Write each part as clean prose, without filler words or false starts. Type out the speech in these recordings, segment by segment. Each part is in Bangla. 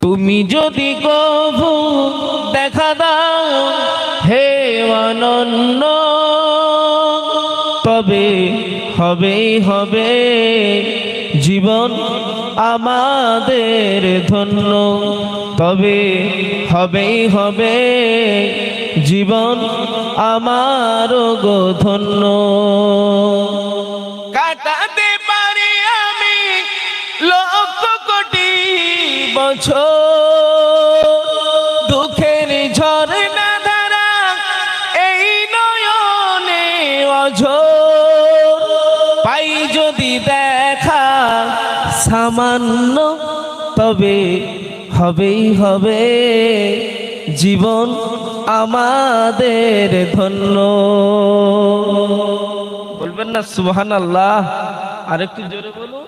তুমি যদি কভু দেখা দাও হে অনন্য, তবে হবেই হবে জীবন আমাদের ধন্য, তবে হবেই হবে জীবন আমারও গো ধন্য। কাটাতে পারি আমি লক্ষ কোটি বছর, দুঃখের ঝরনা ধারা এই নয়নে অঝোর, পাই যদি দেখা সামান্য, তবে হবেই হবে জীবন আমাদের ধন্য। বলবেন না সুবহানাল্লাহ? আরেকটু জোরে বলুন।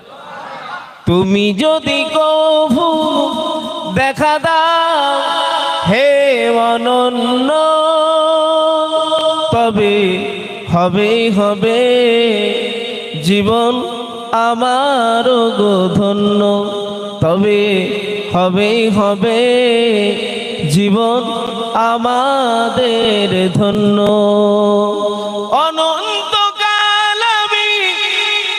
তুমি যদি কভু দেখা দাও হে অনন্য, তবে হবেই হবে জীবন আমারও গো ধন্য, তবে হবেই হবে জীবন আমাদের ধন্য। অনন্তকাল আমি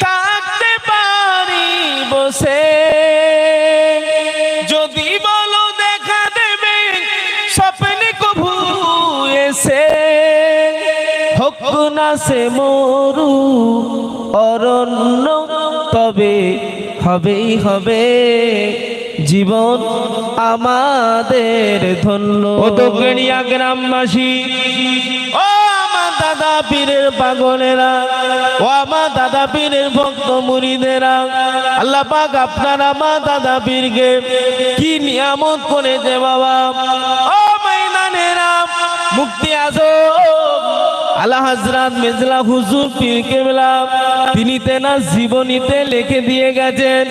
থাকতে পারি বসে, যদি বলো দেখা দেবে স্বপ্নে কভু এসে, হোক না সে মরু অরণ্য, তবে হবেই হবে জীবন আমাদের ধন্য। ও দক্ষিণিয়া গ্রামবাসী, ও আমার দাদা পীরের পাগলেরা, ও আমার দাদা পীরের ভক্ত মুরিদেরা, আল্লাহ পাক আপনার আমার দাদা পীরকে কি নিয়ামত করেছে বাবা। ও ময়দানেরা, মুক্তি আজম আলা হযরত মির্জা হুজুর পীর কেবলা, তিনি তেনার জীবনীতে লিখে দিয়ে গেছেন,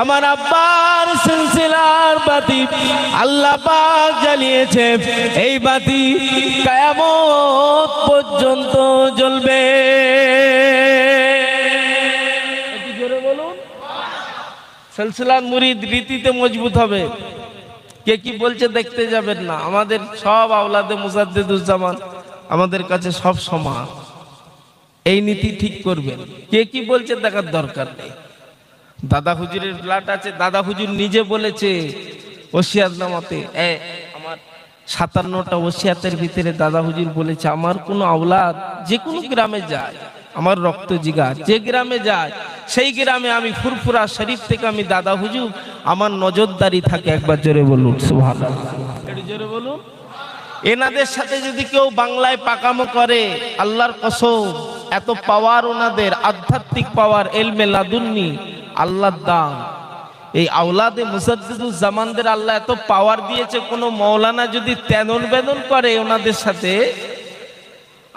আমার আব্বার সিলসিলার বাতি আল্লাহ পাক জ্বালিয়েছে, এই বাতি কিয়ামত পর্যন্ত জ্বলবে। একটু জোরে বলুন। সিলসিলার মুরিদ রীতিতে মজবুত হবে। কে কি বলছে দেখতে যাবেন না, আমাদের সব আওলাদে মুজাদ্দিদুজ্জামান আমাদের কাছে সব সমান, এই নীতি ঠিক করবেন। কে কি বলছে দেখার দরকার নেই। দাদা হুজুরের ফ্ল্যাট আছে, দাদা হুজুর নিজে বলেছে ওসিয়াতনামাতে, আমার 57টা ওসিয়াতের ভিতরে দাদা হুজুর বলেছে, আমার কোনো আওলাদ যে কোনো গ্রামে যায়, আমার রক্ত জিগার যে গ্রামে যায়, সেই গ্রামে আমি ফুরফুরা শরীফ থেকে আমি দাদা হুজুর আমার নজরদারি থাকে। একবার জোরে বলুন সুবহানাল্লাহ। একটু জোরে বলুন। এনাদের সাথে যদি কেউ বাংলায় পাকামো করে, আল্লাহর কসম, এত পাওয়ার ওনাদের, আধ্যাত্মিক পাওয়ার, এলমে লাদুন্নি, আল্লাহর দান। এই আওলাদে মুজাদ্দিদুজ্জামানদের আল্লাহ এত পাওয়ার দিয়েছে, কোনো মৌলানা যদি তেনন বেদন করে ওনাদের সাথে,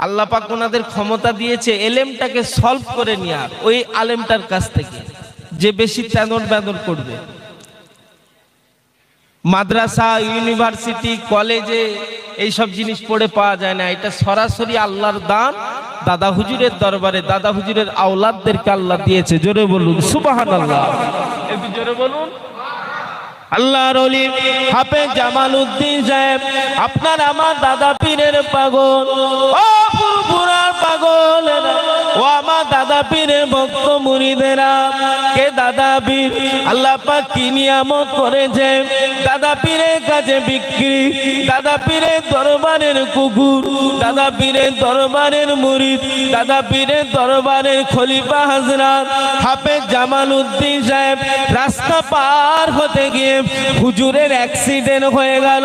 আল্লাহ পাক ওনাদের ক্ষমতা দিয়েছে এলেমটাকে সলভ করে নেওয়ার, ওই আলেমটার কাছ থেকে যে বেশি তেনন বেদন করবে। মাদ্রাসা, ইউনিভার্সিটি, কলেজে এইসব জিনিস পড়ে পাওয়া যায় না, এটা সরাসরি আল্লাহর দান। দাদা হুজুরের দরবারে দাদা হুজুরের আওলাদদেরকে আল্লাহ দিয়েছে। জোরে বলুন সুবহানাল্লাহ। একটু জোরে বলুন। আল্লাহর ওলি হাফেজ জামালউদ্দিন সাহেব, আপনার আমার দাদা পীরের পাগল, ও ফুরফুরার পাগল, ও আমার দাদা পীরের ভক্ত মুরিদেরা, কে দাদা পীর আল্লাহ পাক কি নিয়ামত করেছে। দাদা পীরের কাছে বিক্রি, দাদা পীরের দরবারের কুকুর, দাদা পীরের দরবারের মুরিদ, দাদা পীরের দরবারের খলিফা হযরত হাফেজ জামালউদ্দিন সাহেব রাস্তা পার হতে গিয়ে হুজুরের অ্যাক্সিডেন্ট হয়ে গেল,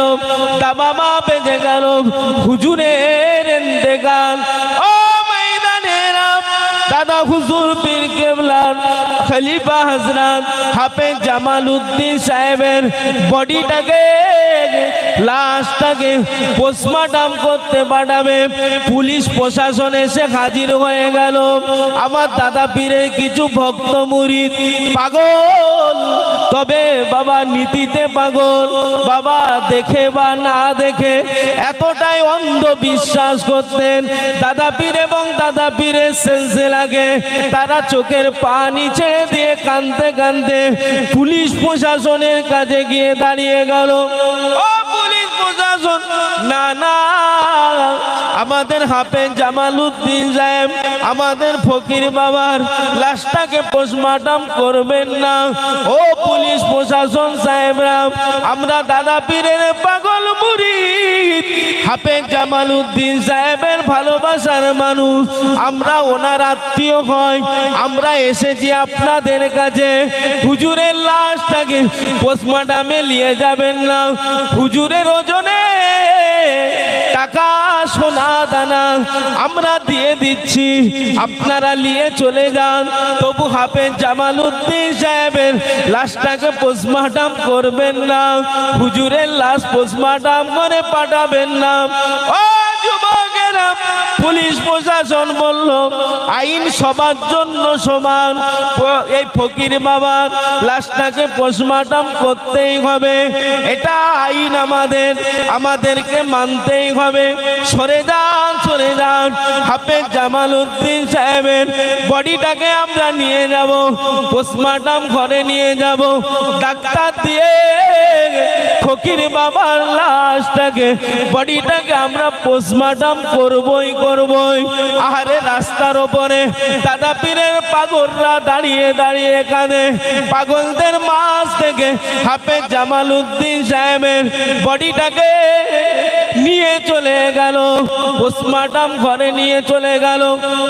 দাবামা বেজে গেল, হুজুরের ইন্তেকাল। ও ময়দানেরা, দাদা হুজুর পীর কেবলার খলিফা হযরত হাফেজ জামালউদ্দিন সাহেবের বডিটাকে, লাশটাকে পোস্টমর্টম করতে পাঠাবে, পুলিশ প্রশাসন এসে হাজির হয়ে গেল। আমার দাদা পীরের কিছু ভক্ত মুরিদ পাগল তবে বাবা নীতিতে পাগল, বাবা দেখে বা না দেখে এতটাই অন্ধবিশ্বাস করতেন। দাদা পীর এবং দাদা পীরের সিলসিলাকে তারা চোখের পানি ছেড়ে দিয়ে কাঁদতে কাঁদতে পুলিশ প্রশাসনের কাছে গিয়ে দাঁড়িয়ে গেল। ও পুলিশ প্রশাসন, না না, আমাদের হাফেজ জামালউদ্দিন সাহেব, আমাদের ফকির বাবার লাশটাকে পোস্টমর্টম করবেন না। ও পুলিশ প্রশাসন সাহেবরা, আমরা দাদা পীরের পাগল মুরিদ হাফেজ জামালউদ্দিন সাহেবের ভালোবাসার মানুষ, আমরা ওনার আত্মীয় হয়, আমরা এসেছি আপনাদের কাছে। হুজুরের লাশটাকে পোস্টমর্টমে নিয়ে যাবেন না। হুজুরের ওজনে টাকা সোনা দানা আমরা দিয়ে দিচ্ছি, আপনারা নিয়ে চলে যান। তবু হাফেজ জামালউদ্দিন সাহেবের লাশটাকে পোস্টমর্টম করবেন না, হুজুরের লাশ পোস্টমর্টম করে পাঠাবেন না। ও যুবকেরা, পুলিশ প্রশাসন বলল আইন সবার জন্য সমান, এই ফকির বাবার লাশটাকে পোস্টমর্টম করতেই হবে, এটা আইন, আমাদেরকে মানতেই হবে। সরে যান, সরে যান, হাফেজ জামালউদ্দিন সাহেবের বডিটাকে আমরা নিয়ে যাব, পোস্টমর্টম ঘরে নিয়ে যাব, ডাক্তার দিয়ে ফকির বাবার লাশটাকে বডিটাকে আমরা পোস্টমর্টম করবই করবই। আহারে রাস্তার ওপরে দাদা পীরের পাগলরা দাঁড়িয়ে দাঁড়িয়ে কাঁদে। পাগলদের মাঝ থেকে হাফেজ জামালউদ্দিন সাহেবের বডিটাকে নিয়ে চলে গেল, পোস্টমর্টম ঘরে নিয়ে চলে গেল।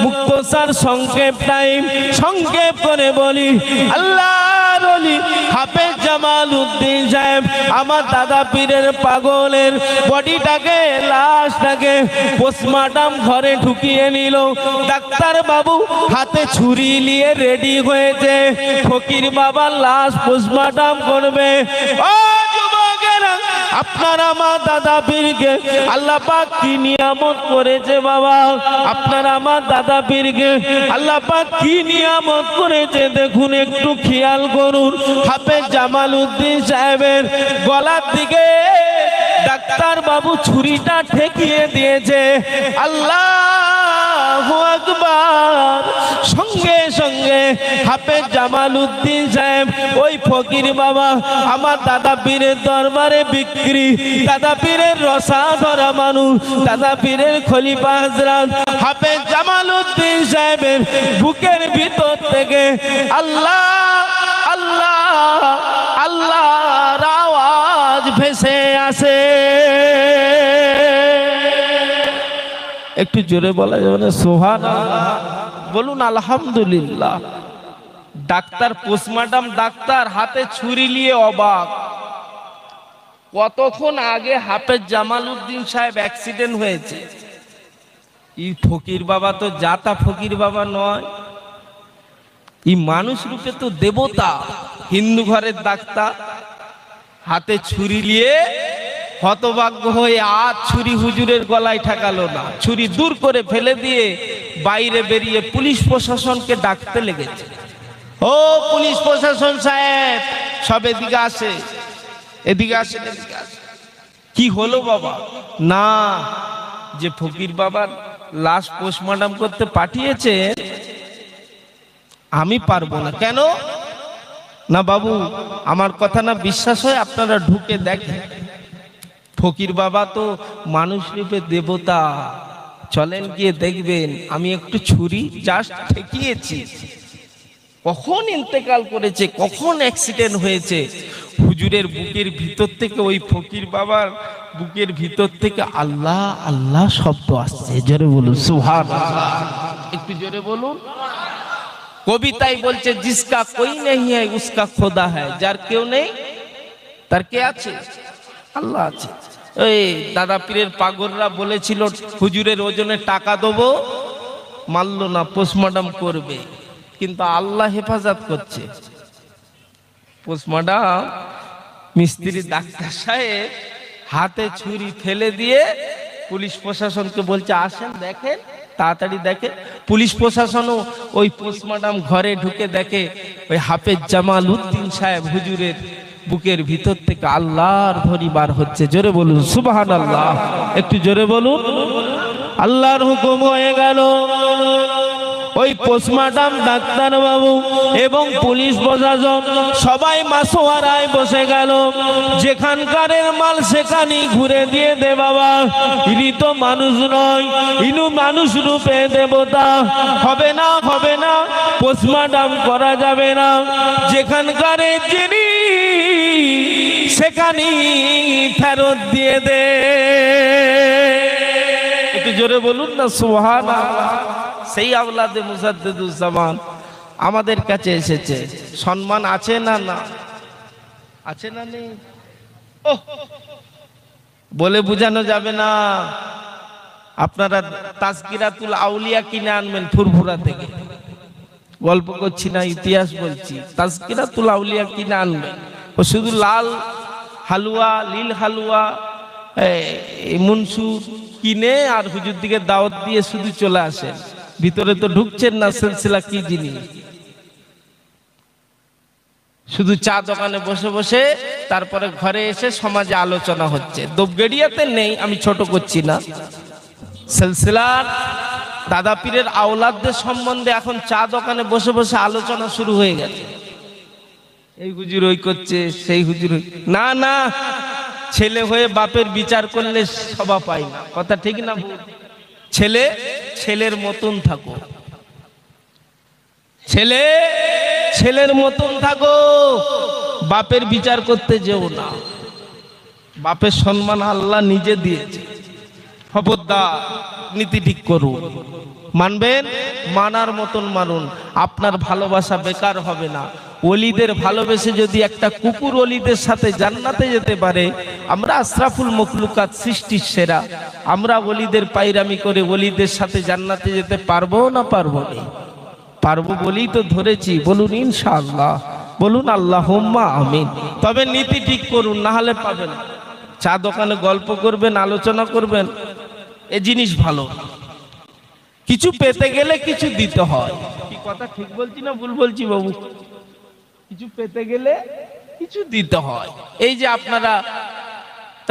মুক্তসার সংক্ষেপ টাইম, সংক্ষেপ করে বলি, আল্লাহর ওলি হাফেজ জামালউদ্দিন সাহেব আমার দাদা পীরের পাগলের বডিটাকে, লাশটাকে পোস্টমর্টম ঘরে ঢুকিয়ে নিল। ডাক্তার বাবু হাতে ছুরি নিয়ে রেডি হয়েছে, ফকির বাবার লাশ পোস্টমর্টম করবে। ও যুবকেরা, আপনার আমার দাদা পীরকে আল্লাহ পাক কি নিয়ামত করেছে বাবা, আপনার আমার দাদা পীরকে আল্লাহ পাক কি নিয়ামত করেছে দেখুন, একটু খেয়াল করুন। হাফেজ জামালউদ্দিন সাহেবের গলার দিকে ডাক্তার বাবু ছুরিটা ঠেকিয়ে দিয়েছে। আল্লাহু আকবার। সঙ্গে সঙ্গে হাফেজ জামালউদ্দিন সাহেব ওই ফকির বাবা আমার দাদা পীরের দরবারে বিক্রি, দাদা পীরের রসা ধরা মানুষ, দাদা পীরের খলিফা হযরত হাফেজ জামালউদ্দিন সাহেবের বুকের ভিতর থেকে আল্লাহ আল্লাহ আল্লাহর আওয়াজ ভেসে আসে। একটু জোরে বলা যাবে না সুবহানাল্লাহ? বলুন আলহামদুলিল্লাহ। ডাক্তার পোস্টমর্টম ডাক্তার হাতে ছুরি নিয়ে অবাক। কতক্ষণ আগে হাফেজ জামালউদ্দিন সাহেব অ্যাক্সিডেন্ট হয়েছে। এই ফকির বাবা তো জাতা ফকির বাবা নয়, এই মানুষ রূপে তো দেবতা, হিন্দু ঘরের ডাক্তার। হাতে ছুরি নিয়ে হতভাগ্য হয়ে আর ছুরি হুজুরের গলায় ঠেকালো না, ছুরি দূর করে ফেলে দিয়ে বাইরে বেরিয়ে পুলিশ প্রশাসনকে ডাকতে লেগেছে। ও পুলিশ প্রশাসন সাহেব, সব এদিকে আসে, এদিকে আসেন, এদিকে আসেন। কি হলো বাবা? না, যে ফকির বাবার লাশ পোস্টমর্টম করতে পাঠিয়েছে আমি পারবো না। কেন? না বাবু, আমার কথা না বিশ্বাস হয় আপনারা ঢুকে দেখেন, ফকির বাবা তো মানুষ রূপে দেবতা, চলেন গিয়ে দেখবেন। আমি একটু ছুরি জাস্ট ঠেকিয়েছি, কখন ইন্তেকাল করেছে, কখন অ্যাক্সিডেন্ট হয়েছে। হুজুরের বুকের ভিতর থেকে, ওই ফকির বাবার বুকের ভিতর থেকে আল্লাহ আল্লাহ শব্দ আসছে। জোরে বলুন সুবহানাল্লাহ, একটু জোরে বলুন। কবিতায় বলছে জিসকা কোই নেই হ্যায় উসকা খোদা হ্যায়, যার কেউ নেই তার কে আছে? আল্লাহ আছে। এই দাদা পীরের পাগলরা বলেছিল হুজুরের ওজনে টাকা দেবো, মানলো না, পোস্টমর্টম করবে, কিন্তু আল্লাহ হেফাজত করছে। পোস্টমর্টম মিস্ত্রি ডাক্তার সাহেব হাতে ছুরি ফেলে দিয়ে পুলিশ প্রশাসনকে বলছে আসেন দেখেন, তাড়াতাড়ি দেখেন। পুলিশ প্রশাসনও ওই পোস্টমর্টম ঘরে ঢুকে দেখে ওই হাফেজ জামাল উদ্দিন সাহেব হুজুরের বুকের ভিতর থেকে আল্লাহর ধ্বনি বার হচ্ছে। জোরে বলুন সুবহানাল্লাহ, একটু জোরে বলুন। আল্লাহর হুকুম হয়ে গেল। ওই পোস্টমর্টম ডাক্তার বাবু এবং পুলিশ প্রশাসন সবাই মাসোয়ারায় বসে গেল। যেখানকার মাল সেখানেই ঘুরে দিয়ে দে বাবা, ইনি তো মানুষ নয়, ইনু মানুষ রূপে দেবতা। হবে না, হবে না, পোস্টমর্টম করা যাবে না। যেখানকার যিনি সেখানেই ফেরত দিয়ে দে। একটু জোরে বলুন না সুবহানাল্লাহ। সেই আওলাদে মুজাদ্দিদুজ্জামান আমাদের কাছে এসেছে। সম্মান আছে না? না আছে না নেই? বলে বোঝানো যাবে না। আপনারা তাজকিরাতুল আউলিয়া কিনে আনবেন ফুরফুরা থেকে। গল্প করছি না, ইতিহাস বলছি। তাজকিরাতুল আউলিয়া কিনে আনবেন। ও শুধু লাল হালুয়া, লীল হালুয়া, মুনসুর কিনে আর হুজুর দিকে দাওয়াত দিয়ে শুধু চলে আসেন। ভিতরে তো ঢুকছেন না সিলসিলা কি জিনিস। শুধু চা দোকানে বসে বসে তারপরে ঘরে এসে সমাজে আলোচনা হচ্ছে। দোবগেড়িয়াতে নেই, আমি ছোট করছি না। সিলসিলার দাদা পীরের আওলাদদের সম্বন্ধে এখন চা দোকানে বসে বসে আলোচনা শুরু হয়ে গেছে। এই হুজুর ওই করছে, সেই হুজুর না না। ছেলে হয়ে বাপের বিচার করলে সভা পায় না, কথা ঠিক না? ছেলে ছেলের মতন থাকো, ছেলে ছেলের মতন থাকো, বাপের বিচার করতে যেও না। বাপের সম্মান আল্লাহ নিজে দিয়েছে। খবরদার, নীতি ঠিক করুন। মানবেন, মানার মতন মানুন। আপনার ভালোবাসা বেকার হবে না। ওলিদের ভালোবেসে যদি একটা কুকুর ওলিদের সাথে জান্নাতে যেতে পারে, আমরা আশরাফুল মখলুকাত, সৃষ্টির সেরা, আমরা ওলিদের পায়রামি করে ওলিদের সাথে জান্নাতে যেতে পারবো না পারবো না? পারবো বলেই তো ধরেছি। বলুন ইনশাআল্লাহ, বলুন আল্লাহুম্মা আমিন। তবে নীতি ঠিক করুন, না হলে পাবেন। চা দোকানে গল্প করবেন, আলোচনা করবেন, এ জিনিস ভালো। কিছু পেতে গেলে কিছু দিতে হয়। কি কথা ঠিক বলছি না ভুল বলছি বাবু? কিছু পেতে গেলে কিছু দিতে হয়। এই যে আপনারা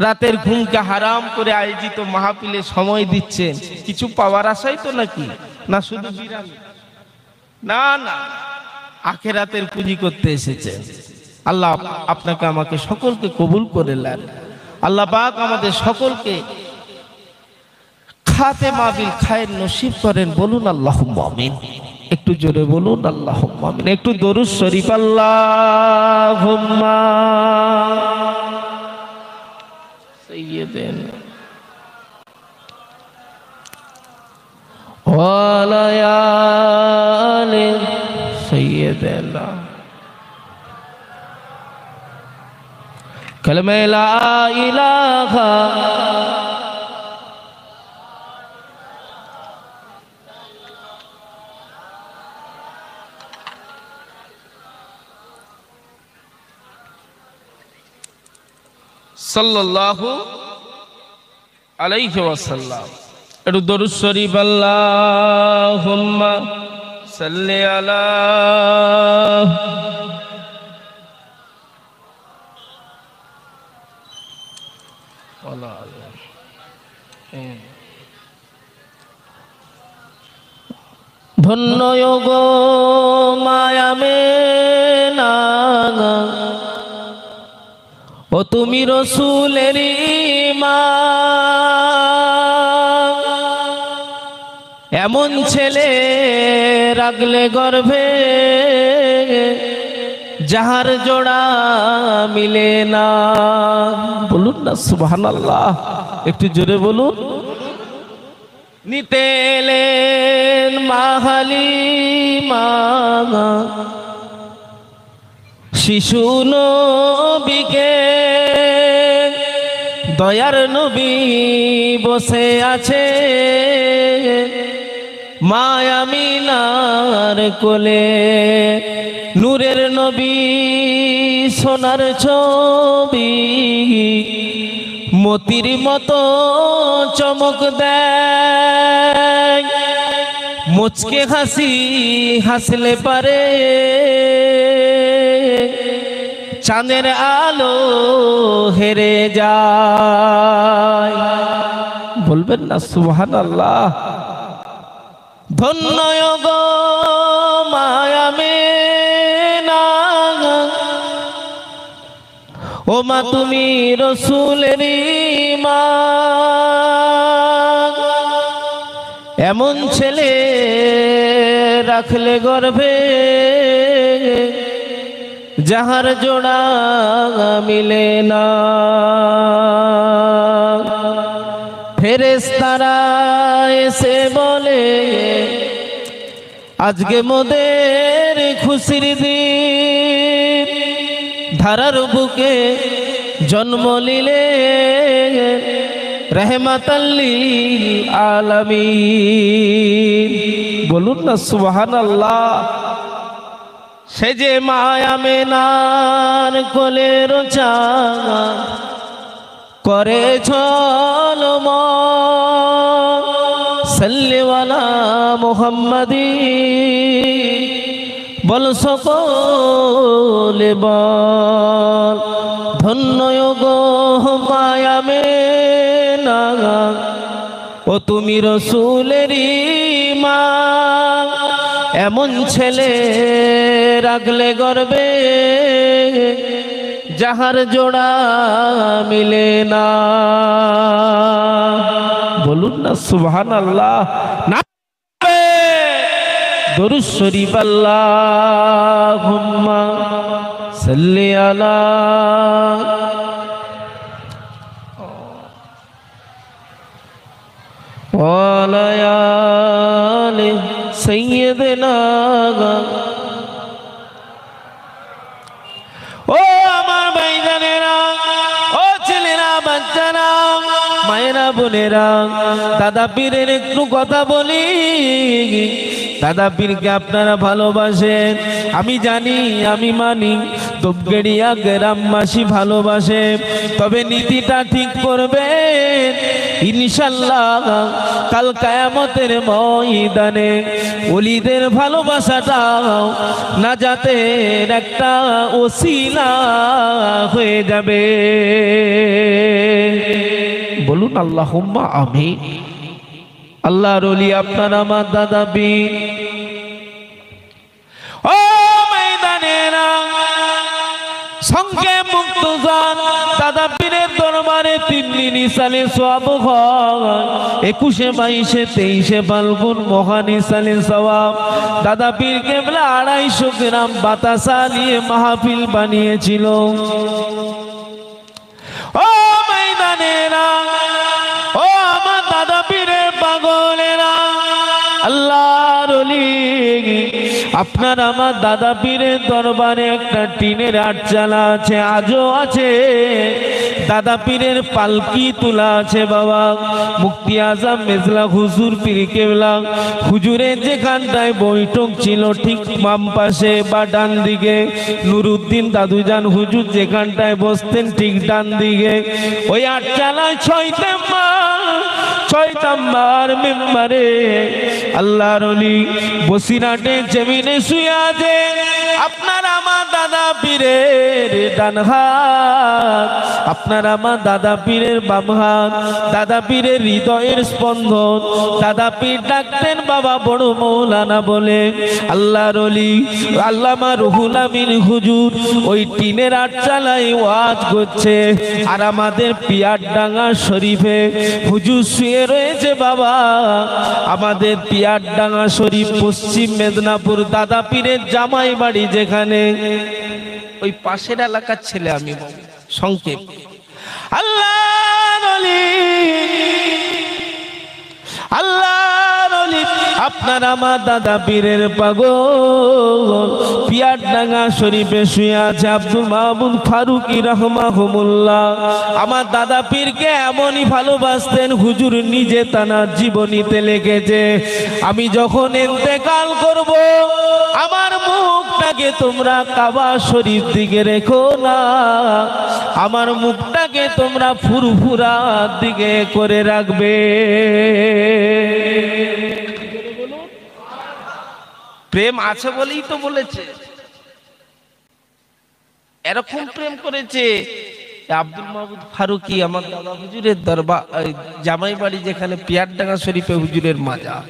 রাতের ঘুমকে হারাম করে আয়োজিত মাহফিলে সময় দিচ্ছেন, কিছু পাওয়ার আশাই তো নাকি? না শুধু বিরামি? না না, আখিরাতের পুঁজি করতে এসেছেন। আল্লাহ আপনাকে আমাকে সকলকে কবুল করে নেন। আল্লাহ পাক আমাদের সকলকে খাতেমা বিল খায়ের নসিব করেন। বলুন আল্লাহুম্মা আমিন। একটু জোরে বলুন আল্লাহুম্মা আমিন। একটু দরুদ শরীফ আল্লাহুম্মা সাইয়্যিদিনা ওয়া আলা আলি সাইয়্যিদিনা। কালেমা লা ইলাহা সাল্লাল্লাহু আলাইহি ওয়াসাল্লাম। একটু দরুদ শরীফ আল্লাহুম্মা সাল্লি আলা ধন্য গো মায়া মেনা, ও তুমি রসুলেরই মা। এমন ছেলে রাখলে গর্ভে, যাহার জোড়া মিলে না। বলুন না সুবহানাল্লাহ, একটু জোরে বলুন। নিতে এলেন মা হালিমা শিশু নবীকে, দয়ার নবী বসে আছে মা আমিনার কোলে। নূরের নবী সোনার ছবি, মতির মতো চমক দেয়। মুচকে হাসি হাসলে পারে চাঁদের আলো হেরে যায়। বলবেন না সুবহানাল্লাহ। ধন্য গো মায়া মেনা, ও মা তুমি রসুলেরই মা। এমন ছেলে রাখলে গর্ভে যাহার জোড়া মিলে না। ফেরেশতারা এসে বলে আজকে মোদের খুশির দিন, ধারার বুকে জন্ম নিলে রহমাতাল লিল আলামিন। বলুন না সুবহানাল্লাহ। সে যে মায়া মেনার কোলের চাঁদ করে ঝলমল, সাল্লিওয়ালা মুহাম্মাদি বল সকলে বল। ধন্য গো মায়া মেনা, ও তুমি রসুলেরই মা। এমন ছেলে রাখলে গর্বে যাহার জোড়া মিলে না। বলুন না সুবহানাল্লাহ। না দরুদ শরীফ আল্লাহুম্মা সাল্লি আলা ওয়া আলি সাইয়্যিদিনা। ও আমার ভাইজানেরা, ও ছেলেরা, বাচ্চারা, মায়েরা, বোনেরা, দাদা পীরের একটু কথা বলি। দাদা পীরকে আপনারা ভালোবাসেন, আমি জানি, আমি মানি। দুবগেড়িয়া গ্রামবাসী ভালোবাসে, তবে নীতিটা ঠিক করবেন ইনশাল্লাহ। কাল কিয়ামতের ময়দানে ওলিদের ভালোবাসাটা নাজাতের একটা ওসিলা হয়ে যাবে। বলুন আল্লাহুম্মা আমিন। আল্লাহর ওলি আপনার আমার দাদা পীর। ও ময়দানেরা, সঙ্গে মুক্ত জান দাদা পীরের দরবারে 3 দিন ইসালে সওয়াব হয়। 21, 22, 23 ফাল্গুন মহান ইসালে সওয়াব। দাদা পীর কেবলা 250 গ্রাম বাতাসা নিয়ে মাহফিল বানিয়েছিল। ও ময়দানেরা, ও আমার দাদা পীরের পাগলেরা, আল্লাহর ওলি, আপনার আমার দাদা পীরের দরবারে একটা টিনের আটচালা আছে, আজও আছে। দাদা পীরের পালকি তোলা আছে বাবা। মুফতি আজম মেজলা হুজুর পীর কেবলা হুজুরের যেখানটায় বৈঠক ছিল ঠিক বাম পাশে বা ডান দিকে, নুরুদ্দিন দাদুজান হুজুর যেখানটায় বসতেন ঠিক ডান দিকে। ওই আটচালায় 6 নাম্বার মেম্বারে আল্লাহর ওলি বসিরহাটে জমিনে শুয়ে আছে। আপনার আমার দাদা পীরের ডান হাত, আপনার আমার দাদা পীরের বাম হাত। দাদা পীরের হৃদয়ের স্পন্দন। দাদা পীর ডাকতেন বাবা বড় মৌলানা বলে। আল্লাহর ওলি আল্লামা রুহুল আমিন হুজুর ওই টিনের আটচালায় ওয়াজ করছে, আর আমাদের পিয়ারডাঙ্গা শরীফে হুজুর শুয়ে রয়েছে বাবা। আমাদের পিয়ারডাঙ্গা শরীফ পশ্চিম মেদিনীপুর দাদা পীরের জামাই বাড়ি যেখানে, ওই পাশের এলাকার ছেলে আমি সংক্ষেপ। আল্লাহর ওলি, আল্লাহর ওলি আপনার আমার দাদা পীরের পাগল পিয়ারডাঙ্গা শরীফে শুয়ে আছে আব্দুল মাহমুদ ফারুকি রাহমাহুমুল্লাহ। আমার দাদা পীরকে এমনই ভালোবাসতেন, হুজুর নিজে তানার জীবনীতে লিখেছে, আমি যখন ইন্তেকাল করব আমার মুখটাকে তোমরা কাবা শরীফ দিকে রেখো না, আমার মুখটাকে তোমরা ফুরফুরার দিকে করে রাখবে। প্রেম আছে বলেই তো বলেছে। এরকম প্রেম করেছে আব্দুল মাহমুদ ফারুকি আমার দাদা হুজুরের দরবার জামাই বাড়ি যেখানে পিয়ারডাঙ্গা শরীফে হুজুরের মাজার,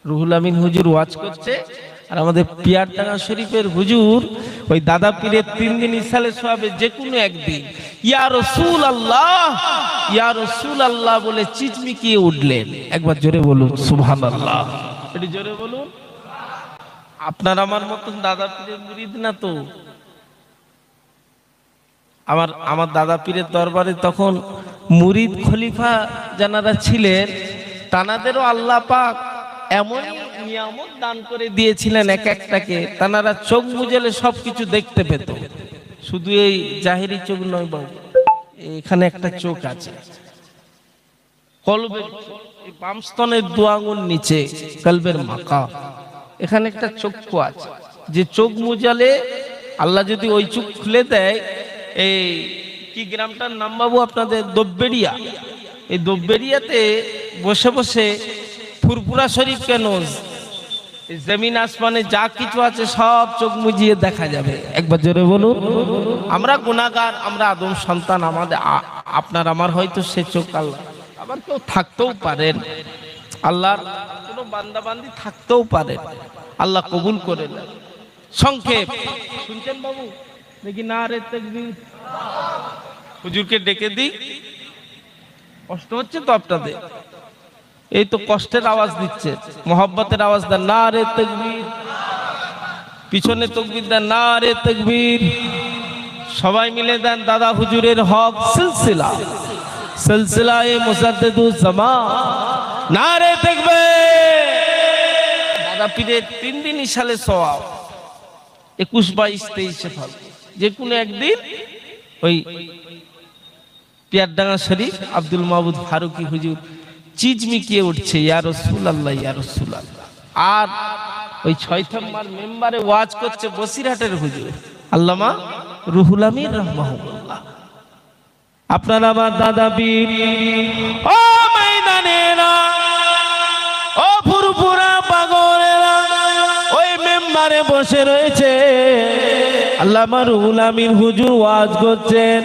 রুহুল আমিন হুজুর ওয়াজ করছে আর আমাদের পিয়ারডাঙ্গা শরীফের হুজুর ওই দাদা পীরের 3 দিন ইসালে সোয়াবে যে কোনো একদিন ইয়া রাসূলুল্লাহ ইয়া রাসূলুল্লাহ বলে চিৎমিকিয়ে উঠলেন। একবার জোরে বলুন সুবহানাল্লাহ, একটু জোরে বলুন। আপনার আমার মতন দাদা পীরের মুরিদ না তো। আমার দাদা পীরের দরবারে তখন মুরিদ খলিফা যারা ছিলেন তানাদেরও আল্লাহ পাক এমনই নিয়ামত দান করে দিয়েছিলেন এক একটাকে, তানারা চোখ বুজেলে সবকিছু দেখতে পেত। শুধু এই জাহেরি চোখ নয় বাবু, এখানে একটা চোখ আছে কলবের, এই বাম স্তনের 2 আঙ্গুল নিচে কলবের মাকা, এখানে একটা চক্ষু আছে যে চোখ মুজালে আল্লাহ যদি ওই চোখ খুলে দেয়। এই কি গ্রামটার নাম বাবু আপনাদের? দব্বেরিয়া। এই দব্বেরিয়াতে বসে বসে ফুরফুরা শরীফ কেন জমিন আসমানে যা কিছু আছে সব চোখ মুজিয়ে দেখা যাবে। একবার জোরে বলুন। আমরা গুনাহগার, আমরা আদম সন্তান, আমাদের আপনার আমার হয়তো সে চোখ আল্লাহ, আবার কেউ থাকতেও পারেন, আল্লাহর কোনো বান্দা বান্দি থাকতেও পারেন, আল্লাহ কবুল করে নেন। সংক্ষেপ শুনছেন বাবু দেখি না রে তাকবীর। হুজুরকে ডেকে দিই, কষ্ট হচ্ছে তো আপনাদের? এই তো কষ্টের আওয়াজ দিচ্ছে, মোহাব্বতের আওয়াজ দেন না রে তাকবীর, পিছনে তাকবীর দেন না রে তাকবীর। সবাই মিলে দেন দাদা হুজুরের হক সিলসিলা, সিলসিলায়ে মুজাদ্দিদুজ জামান না রে তাকবীর। দাদা পীরের 3 দিন ইসালে সওয়াব 21, 22, 23 ফাল্গুন যে কোনো একদিন ওই পিয়ারডাঙ্গা শরীফ আব্দুল মাহমুদ ফারুকি হুজুর চিজমিকিয়ে উঠছে ইয়া রাসূলুল্লাহ ইয়া রাসূলুল্লাহ। আর ওই 6 নম্বর মেম্বারে ওয়াজ করছে বসিরহাটের হুজুর আল্লামা রুহুল আমিন রাহমাহুল্লাহ। আপনার আমার দাদা পীর ও ময়দানেরা, ও ফুরফুরা পাগলেরা ওই মেম্বারে বসে রয়েছে। আল্লামা রুহুল আমিন হুজুর ওয়াজ করছেন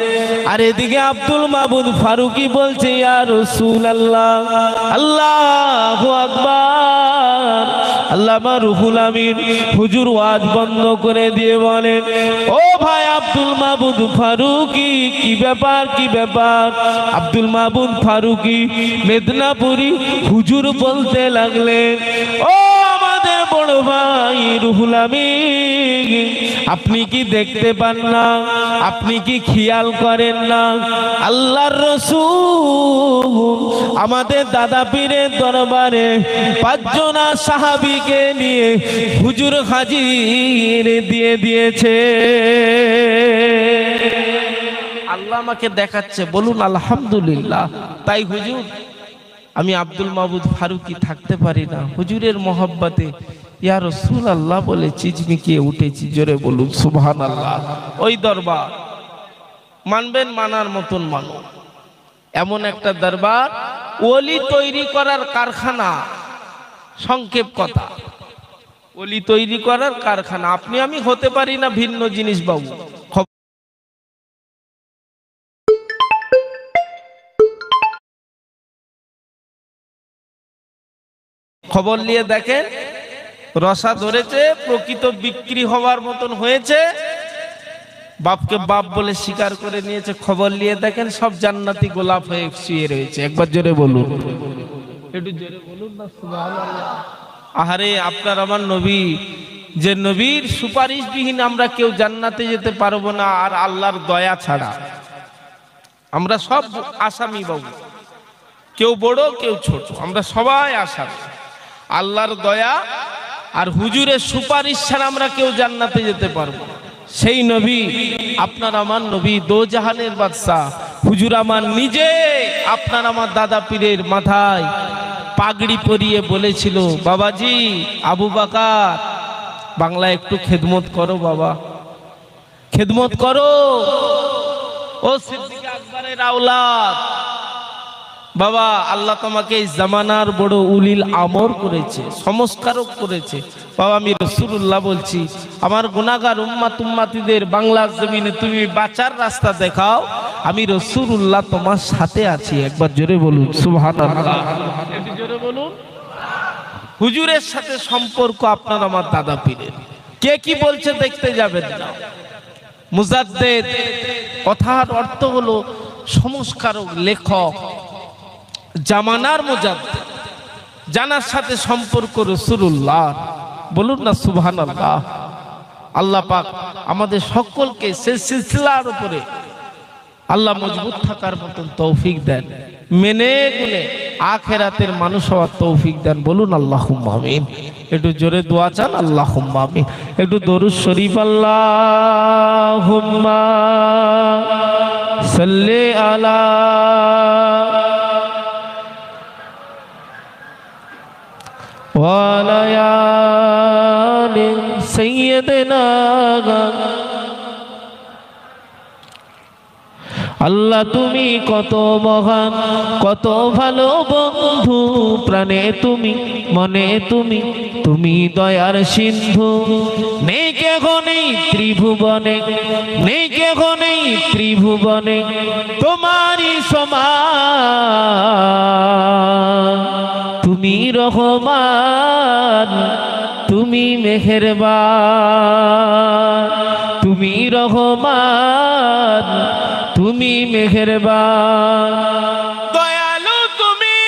আর এদিকে আব্দুল মাহমুদ ফারুকি বলছে ইয়া রাসূলুল্লাহ আল্লাহু আকবার। আল্লামা রুহুল আমিন হুজুর ওয়াজ বন্ধ করে দিয়ে বলেন ও ভাই আব্দুল মাহমুদ ফারুকি কি ব্যাপার কি ব্যাপার? আব্দুল মাহমুদ ফারুকি মেদিনীপুরি হুজুর বলতে লাগলেন ও আমাদের বড় ভাই রুহুল আমিন, আপনি কি দেখতে পান না? আপনি কি খেয়াল করেন না? আল্লাহর রাসূল আমাদের দাদা পীরের দরবারে 5 জন সাহাবীকে নিয়ে হুজুর হাজির দিয়ে দিয়েছে। আল্লাহ আমাকে দেখাচ্ছে, বলুন আলহামদুলিল্লাহ। তাই হুজুর আমি আব্দুল মাহমুদ ফারুকি থাকতে পারি না, হুজুরের মোহাব্বতে ইয়া রাসূলুল্লাহ বলে চিজমিকিয়ে উঠেছি। জোরে বলুন সুবহানাল্লাহ। ওই দরবার মানবেন, মানার মতন মানো, এমন একটা দরবার ওলি তৈরি করার কারখানা। সংক্ষেপ কথা, ওলি তৈরি করার কারখানা। আপনি আমি হতে পারি না ভিন্ন জিনিস বাবু। খবর নিয়ে দেখেন রসা ধরেছে, প্রকৃত বিক্রি হওয়ার মতন হয়েছে, বাপকে বাপ বলে স্বীকার করে নিয়েছে। খবর নিয়ে দেখেন সব জান্নাতি গোলাপ হয়ে শুয়ে রয়েছে। একবার জোরে বলুন, একটু জোরে বলুন না সুবহানাল্লাহ। আহারে আপনার আমার নবী, যে নবীর সুপারিশবিহীন আমরা কেউ জান্নাতে যেতে পারবো না, আর আল্লাহর দয়া ছাড়া আমরা সব আসামি বাবু, কেউ বড় কেউ ছোট, আমরা সবাই আসামি। আল্লাহর দয়া আর হুজুরের সুপারিশ ছাড়া আমরা কেউ জান্নাতে যেতে পারবো। সেই নবী আপনার আমার নবী, দোজাহানের বাদশা হুজুর আমার নিজে আপনার আমার দাদা পীরের মাথায় পাগড়ি পরিয়ে বলেছিল, বাবাজি আবু বকর বাংলায় একটু খেদমত করো বাবা, খেদমত করো। ও সিদ্দিক আকবরের আওলাদ বাবা আল্লাহ তোমাকে এই জামানার বড় উলিল আমর করেছে, সংস্কারক করেছে। বাবা আমি রাসূলুল্লাহ বলছি, আমার গুনাহগার উম্মাতিদের বাংলার জমিনে তুমি বাঁচার রাস্তা দেখাও, আমি রাসূলুল্লাহ তোমার সাথে আছি। একবার জোরে বলুন সুবহানাল্লাহ, একটু জোরে বলুন। হুজুরের সাথে সম্পর্ক আপনার আমার দাদা পীরের। কে কি বলছে দেখতে যাবেন না। মুজাদ্দেদ কথার অর্থ হলো সংস্কারক, লেখক, জামানার মুজাদ্দেদ, জানার সাথে সম্পর্ক রাসূলুল্লাহ। বলুন না সুবহানাল্লাহ। আল্লাহ পাক আমাদের সকলকে সেই সিলসিলার উপরে আল্লাহ মজবুত থাকার মতন তৌফিক দেন, মেনে গুনে আখিরাতের মানুষ হওয়ার তৌফিক দেন। বলুন আল্লাহুম্মা আমিন। একটু জোরে দোয়া চান, আল্লাহুম্মা আমিন। একটু দরুদ শরীফ, আল্লাহুম্মা সাল্লি আলা ওয়া আলা আলি সাইয়্যিদিনা। আল্লাহ তুমি কত মহান, কত ভালো বন্ধু, প্রাণে তুমি, মনে তুমি, তুমি দয়ার সিন্ধু। নেই কেহ নেই ত্রিভুবনে, নেই কেহ নেই ত্রিভুবনে তোমারই সমান। তুমি রহমান, তুমি মেহেরবান, তুমি রহমান, তুমি মেহেরবান। দয়ালু তুমি,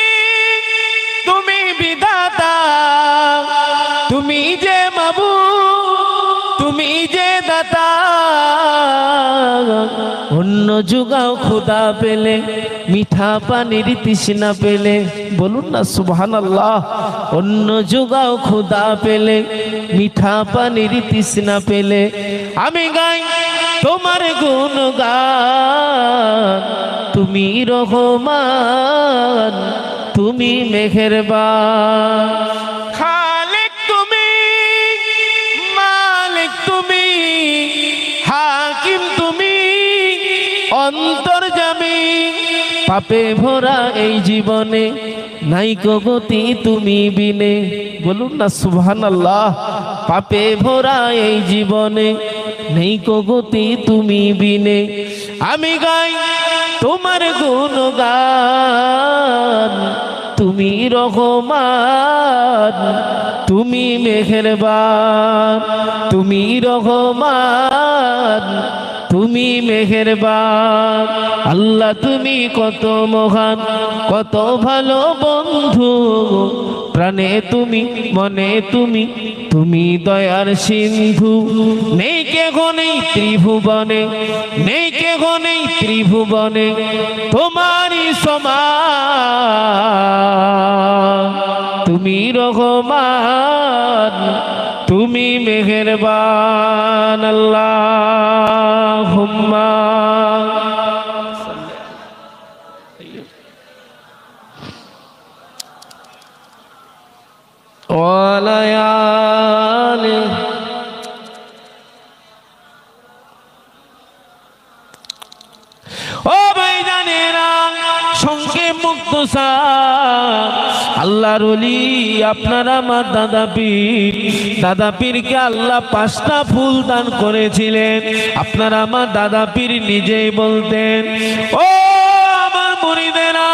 তুমি বিধাতা, তুমি যে মাবুদ, তুমি যে দাতা। অন্য যুগাও খুদা পেলে, মিঠা পানির তৃষ্ণা পেলে। বলুন না সুবহানাল্লাহ। অন্য যুগাও খুদা পেলে, মিঠা পানির তৃষ্ণা পেলে। আমি গাই তোমার গুণগান, তুমি রহমান, তুমি মেহেরবান। খালিক তুমি, মালিক তুমি, হাকিম তুমি, অন্তর্যামী। পাপে ভরা এই জীবনে নাই কো গতি তুমি বিনে। বলুন না সুবহানাল্লাহ। পাপে ভরা এই জীবনে নেই কো গতি তুমি বিনে। আমি গাই তোমার গুণগান, তুমি রহমান, তুমি মেহেরবান, তুমি রহমান, তুমি মেহেরবান। আল্লাহ তুমি কত মহান, কত ভালো বন্ধু, প্রাণে তুমি, মনে তুমি, তুমি দয়ার সিন্ধু। নেই কেহ নেই ত্রিভুবনে, নেই কেহ নেই ত্রিভুবনে তোমারই সমান। তুমি রহমান, তুমি মেহেরবান। আল্লাহুম্মা ওয়া আলা আলি। ও ভাইজানেরা, সংক্ষেপ মুক্তসার, আল্লাহর ওলি আপনার আমার দাদা পীর। দাদা পীরকে আল্লাহ 5টা ফুল দান করেছিলেন। আপনার আমার দাদা পীর নিজেই বলতেন, ও আমার মুরিদেরা,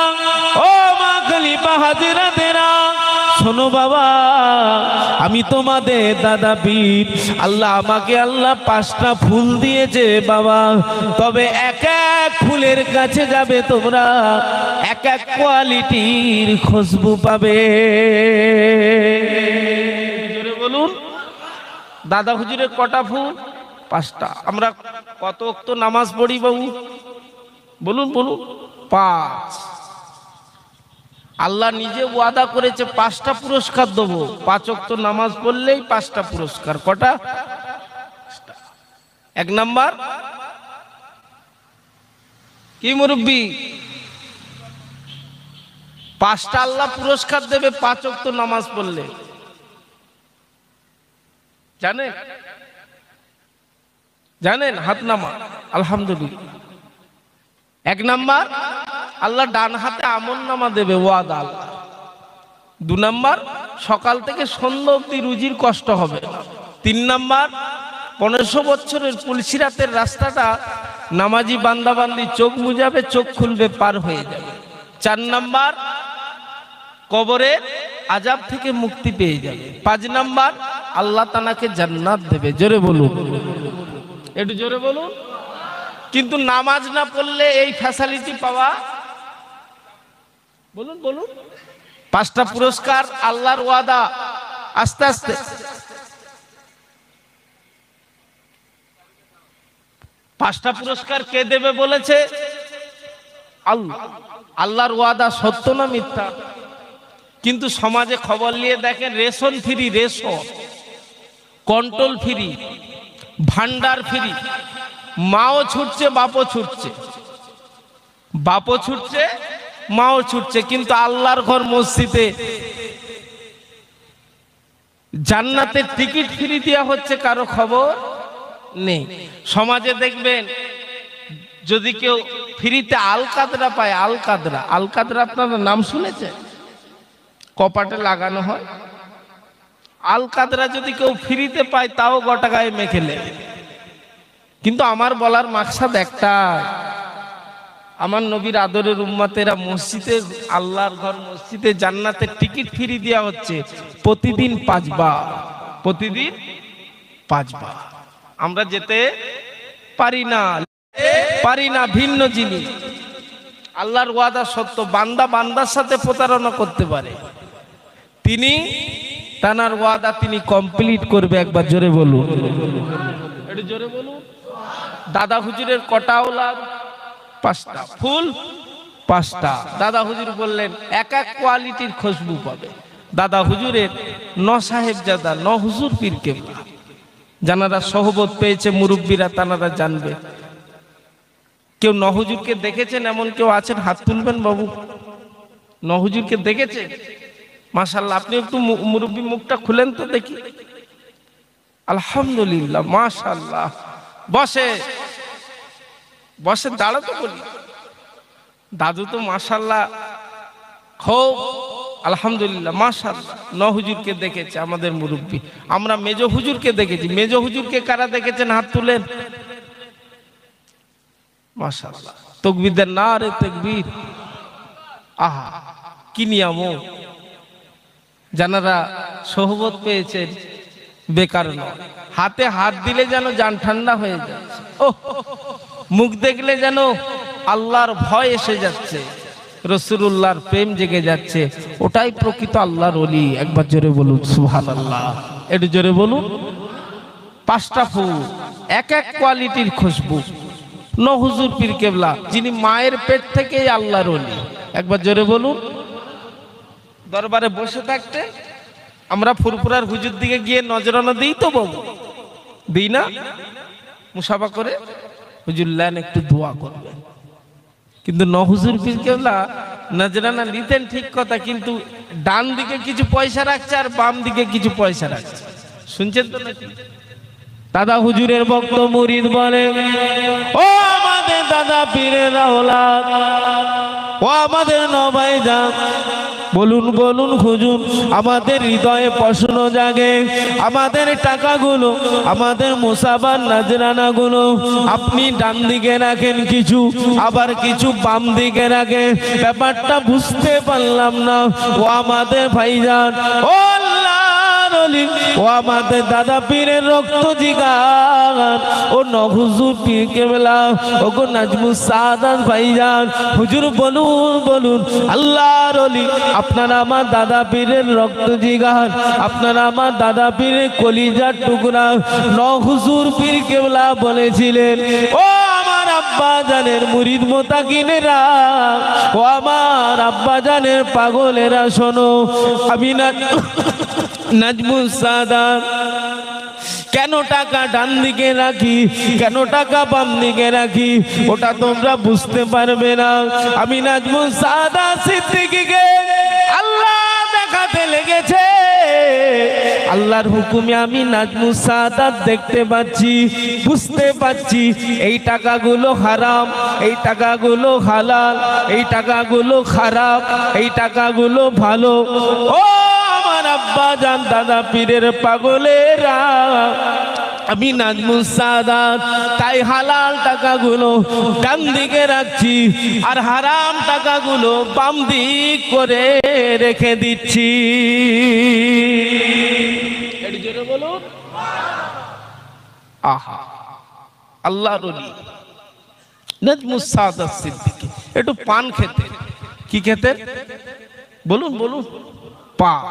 ও মা খলিফা হাজরাতেরা, শোনো বাবা, আমি তোমাদের দাদা পীর। আল্লাহ আমাকে আল্লাহ 5টা ফুল দিয়েছে বাবা। তবে এক এক ফুলের কাছে যাবে তোমরা, এক এক কোয়ালিটির খুশবু পাবে। বলুন দাদা হুজুরের কটা ফুল? 5টা। আমরা কত ওয়াক্ত নামাজ পড়ি বাবু? বলুন বলুন। 5। আল্লাহ নিজে ওয়াদা করেছে 5টা পুরস্কার দেবো। 5 ওয়াক্ত নামাজ পড়লেই 5টা পুরস্কার। কটা? 1 নাম্বার কি মুরব্বি? 5টা আল্লাহ পুরস্কার দেবে 5 ওয়াক্ত নামাজ পড়লে। জানেন? জানেন? হাত নামা। আলহামদুলিল্লাহ। 1 নাম্বার আল্লাহ ডান হাতে আমলনামা দেবে, ওয়াদা আল্লাহ। 2 নাম্বার, সকাল থেকে সন্ধ্যা অবধি রুজির কষ্ট হবে। 3 নাম্বার, 1500 বছরের পুলসিরাতের রাস্তাটা নামাজি বান্দাবান্দি চোখ মুজাবে, চোখ খুলবে, পার হয়ে যাবে। 4 নাম্বার, কবরের আযাব থেকে মুক্তি পেয়ে যাবে। 5 নাম্বার, আল্লাহ তাআলাকে জান্নাত দেবে। জোরে বলুন, একটু জোরে বলুন। কিন্তু নামাজ না পড়লে এই ফ্যাসিলিটি পাওয়া, বলুন বলুন। 5টা পুরস্কার আল্লাহর ওয়াদা। আস্তে আস্তে, 5টা পুরস্কার কে দেবে বলেছে? আল্লাহ। আল্লাহর ওয়াদা সত্য না মিথ্যা? কিন্তু সমাজে খবর নিয়ে দেখেন, ration free, ration, control free, ভান্ডার ফ্রি। মাও ছুটছে, বাপও ছুটছে, বাপও ছুটছে, মাও ছুটছে। কিন্তু আল্লাহর ঘর মসজিদে জান্নাতের টিকিট ফ্রি দেওয়া হচ্ছে, কারো খবর নেই। সমাজে দেখবেন যদি কেউ ফ্রিতে আল কাদরা পায়, আল কাদরা, আল কাদরা আপনারা নাম শুনেছেন? কপাটে লাগানো হয়। আল কাদরা যদি কেউ ফ্রিতে পায়, তাও গোটা গায়ে মেখে নেবে। কিন্তু আমার বলার মাকসাদ একটাই, আমার নবীর আদরের উম্মতেরা মসজিদে, আল্লাহর ঘর মসজিদে জান্নাতের টিকিট ফ্রি দেওয়া হচ্ছে প্রতিদিন 5 বার, প্রতিদিন 5 বার। আমরা যেতে পারি না, পারি না, ভিন্ন জিনিস। আল্লাহর ওয়াদা সত্য। বান্দা বান্দার সাথে প্রতারণা করতে পারে, তিনি তানার ওয়াদা তিনি কমপ্লিট করবে। একবার জোরে বলুন, একটু জোরে বলুন। দাদা হুজুরের কটা আওলাদ? 5টা। ফুল 5টা। দাদা হুজুর বললেন এক এক কোয়ালিটির খুশবু পাবে। দাদা হুজুরের 9 সাহেবজাদা, 9 হুজুর পীর কেবলা। যারা সহবত পেয়েছে মুরব্বীরা, তারা জানবে। কেউ 9 হুজুরকে দেখেছেন এমন কেউ আছেন? হাত তুলবেন বাবু। 9 হুজুরকে দেখেছেন? মাশাআল্লাহ। আপনি একটু মুরব্বী মুখটা খুলেন তো দেখি। আলহামদুলিল্লাহ, মাশাআল্লাহ। বসে বসে, দাঁড়াতে বলি। দাদু তো মাশাআল্লাহ খুব, আলহামদুলিল্লাহ, মাশাআল্লাহ। 9 হুজুরকে দেখেছে আমাদের মুরব্বী। আমরা মেজো হুজুরকে দেখেছি। মেজো হুজুরকে কারা দেখেছেন? হাত তুলেন। মাশাআল্লাহ। তাকবীর দেন, নারে তাকবীর। আহা, কি নিয়ম! যারা সোহবত পেয়েছেন বেকার নয়। হাতে হাত দিলে যেন জান ঠান্ডা হয়ে যাচ্ছে। ওহ, মুখ দেখলে যেন আল্লাহর ভয় এসে যাচ্ছে, রাসূলুল্লাহর প্রেম জেগে যাচ্ছে। ওটাই প্রকৃত আল্লাহর ওলি। একবার জোরে বলুন সুবহানাল্লাহ, একটু জোরে বলুন। 5টা ফুল, এক এক কোয়ালিটির খুশবু। 9 হুজুর পীর কেবলা, যিনি মায়ের পেট থেকেই আল্লাহর ওলি। একবার জোরে বলুন। দরবারে বসে থাকতে আমরা ফুরফুরার হুজুর দিকে গিয়ে নজরানা দিই তো বাবু, দিই না? মুসাফা করে হুজুর লেন, একটু দোয়া করবেন। কিন্তু 9 হুজুর পীর কেবলা নজরানা নিতেন ঠিক কথা, কিন্তু ডান দিকে কিছু পয়সা রাখছে আর বাম দিকে কিছু পয়সা রাখছে। শুনছেন তো নাকি? দাদা হুজুরের ভক্ত মুরিদ বলে, ও আমাদের দাদা পীরের আওলাদ, ও আমাদের নবাইজান, বলুন বলুন হুজুর, আমাদের হৃদয়ে প্রশ্ন জাগে। আমাদের টাকাগুলো, আমাদের মুসাবার নাজরানাগুলো আপনি ডান দিকে রাখেন কিছু, আবার কিছু বাম দিকে রাখেন। ব্যাপারটা বুঝতে পারলাম না। ও আমাদের ভাইজান, ও আল্লাহর ওলি, ও আমাদের দাদা পীরের রক্ত জিগার, ও 9 হুজুর পীর কেবলা, ও গো নাজমুস সাদাত ভাইজান, হুজুর বলুন বলুন, আল্লাহর ওলি, আপনারা আমার দাদা পীরের রক্ত জিগার, আপনারা আমার দাদা পীরের কলিজার টুকরা। 9 হুজুর পীর কেবলা বলেছিলেন, ও আমার আব্বা জানের মুরিদ মোতাকিনেরা, ও আমার আব্বা জানের পাগলেরা, শোনো, আমি নাজমুস সাদাত কেন টাকা ডান দিকে রাখি, কেন টাকা বাম দিকে রাখি, ওটা তোমরা বুঝতে পারবে না। আমি নাজমুস সাদাত সিদ্দিকীকে আল্লাহ দেখাতে লেগেছে। আল্লাহর হুকুমে আমি নাজমুস সাদাত দেখতে পাচ্ছি, বুঝতে পাচ্ছি এই টাকাগুলো হারাম, এই টাকাগুলো হালাল, এই টাকাগুলো খারাপ, এই টাকাগুলো ভালো। ও আমার আব্বা জান, দাদা পীরের পাগলেরা, আমি নাজমুস সাদাত তাই হালাল টাকাগুলো ডান দিকে রাখছি আর হারাম টাকাগুলো বাম দিক করে রেখে দিচ্ছি। একটু জোরে বলুন। আহা, আল্লাহর ওলি নাজমুস সাদাত সিদ্দিকী একটু পান খেতে। কি খেতে? বলুন বলুন। পান,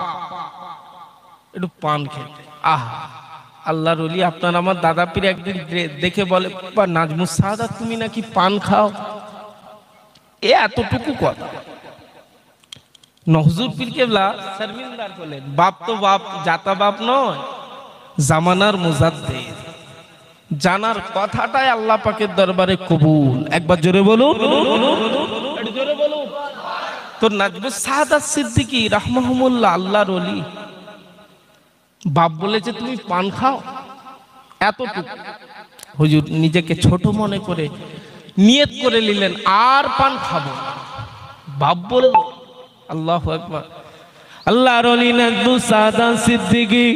একটু পান খেতে। আহা, আল্লাহর ওলি আপনার আমার দাদা পীর একদিন দেখে বলে, নাজমুস সাদাত তুমি নাকি পান খাও। এ এতটুকু কথা। হুজুর পীর কেবলা শর্মিন্দার বলেন, বাপ তো বাপ, জাতা বাপ নয়, জামানার মুজাদ্দিদ। জানার কথাটাই আল্লাহ পাকের দরবারে কবুল। একবার জোরে বলুন, একটু জোরে বলুন। তো নাজমুস সাদাত সিদ্দিকী রাহমাহুল্লাহ আল্লাহর ওলি, বাপ বলেছে তুমি পান খাও, এতটুকু। হুজুর নিজেকে ছোট মনে করে নিয়ত করে নিলেন আর পান খাবো। বাপ বলে, আল্লাহু আকবার। আল্লাহর ওলি নাজমুস সাদাত সিদ্দিকী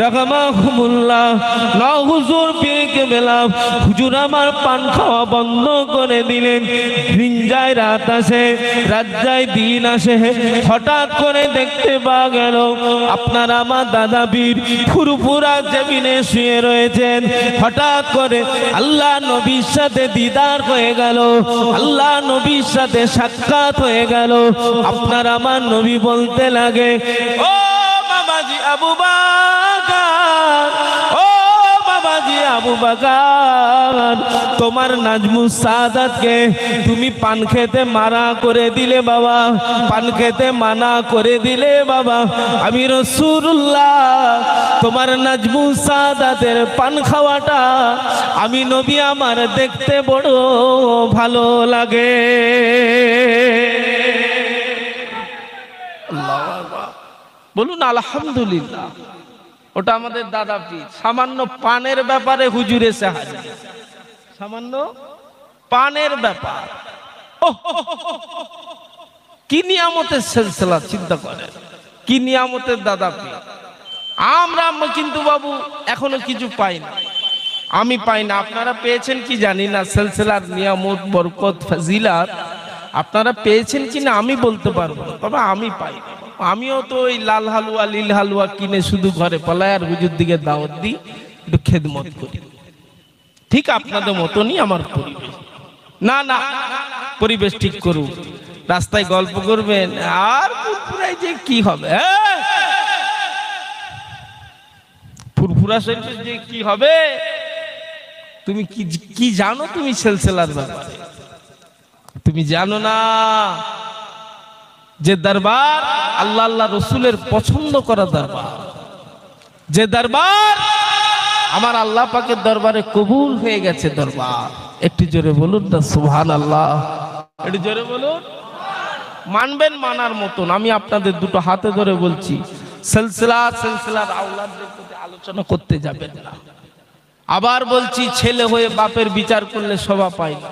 রাহমাহুল্লাহ না হুজুর পীর কেবলা, হুজুর আমার পান খাওয়া বন্ধ করে দিলেন। দিন যায় রাত আসে, রাত যায় দিন আসে, হঠাৎ করে দেখতে পাওয়া গেল আপনার আমার দাদা পীর ফুরফুরা জমিনে শুয়ে রয়েছেন। হঠাৎ করে আল্লাহ নবীর সাথে দিদার হয়ে গেল, আল্লাহ নবীর সাথে সাক্ষাৎ হয়ে গেল। আপনার আমার নবী বলতে লাগে, ও বাবাজি আবু বকর, ও বাবাজি আবু বকর, তোমার নাজমুস সাদাতকে তুমি পান খেতে মানা করে দিলে বাবা, পান খেতে মানা করে দিলে বাবা। আমি রাসূলুল্লাহ তোমার নাজমুস সাদাতের পান খাওয়াটা আমি নবী আমার দেখতে বড় ভালো লাগে। বলুন আলহামদুলিল্লাহ। ওটা আমাদের দাদা পীর। সামান্য পানের ব্যাপারে হুজুর এসে হাজির, সামান্য পানের ব্যাপার। কি নিয়ামতের সিলসিলা চিন্তা করেন, কি নিয়ামতের দাদা পীর। আমরা কিন্তু বাবু এখনো কিছু পাই না, আমি পাই না। আপনারা পেয়েছেন কি জানি না, সিলসিলার নিয়ামত বরকত ফজিলাত আপনারা পেয়েছেন কি না আমি বলতে পারবো না, তবে আমি পাই না। আমিও তো ওই লাল হালুয়া লীল হালুয়া কিনে শুধু ঘরে পালাই আর হুজুর দিকে দাওয়াত দিই, একটু খেদমত করি। ঠিক আপনাদের মতনই আমার পরিবেশ। না না, পরিবেশ ঠিক করুন। রাস্তায় গল্প করবেন আর ফুরফুরায় যে কি হবে, ফুরফুরা শরীফের যে কি হবে তুমি কি জানো? তুমি সিলসিলার ব্যাপারে তুমি জানো না যে দরবার আল্লাহ আল্লাহ রসুলের পছন্দ করা দরবার, যে দরবার আমার আল্লাহ পাকের দরবারে কবুল হয়ে গেছে দরবার। একটু জোরে বলুন না সুবহানাল্লাহ, একটু জোরে বলুন। মানবেন, মানার মতন। আমি আপনাদের দুটো হাতে ধরে বলছি, সিলসিলার আওলাদদের প্রতি আলোচনা করতে যাবেন না। আবার বলছি, ছেলে হয়ে বাপের বিচার করলে শোভা পায় না।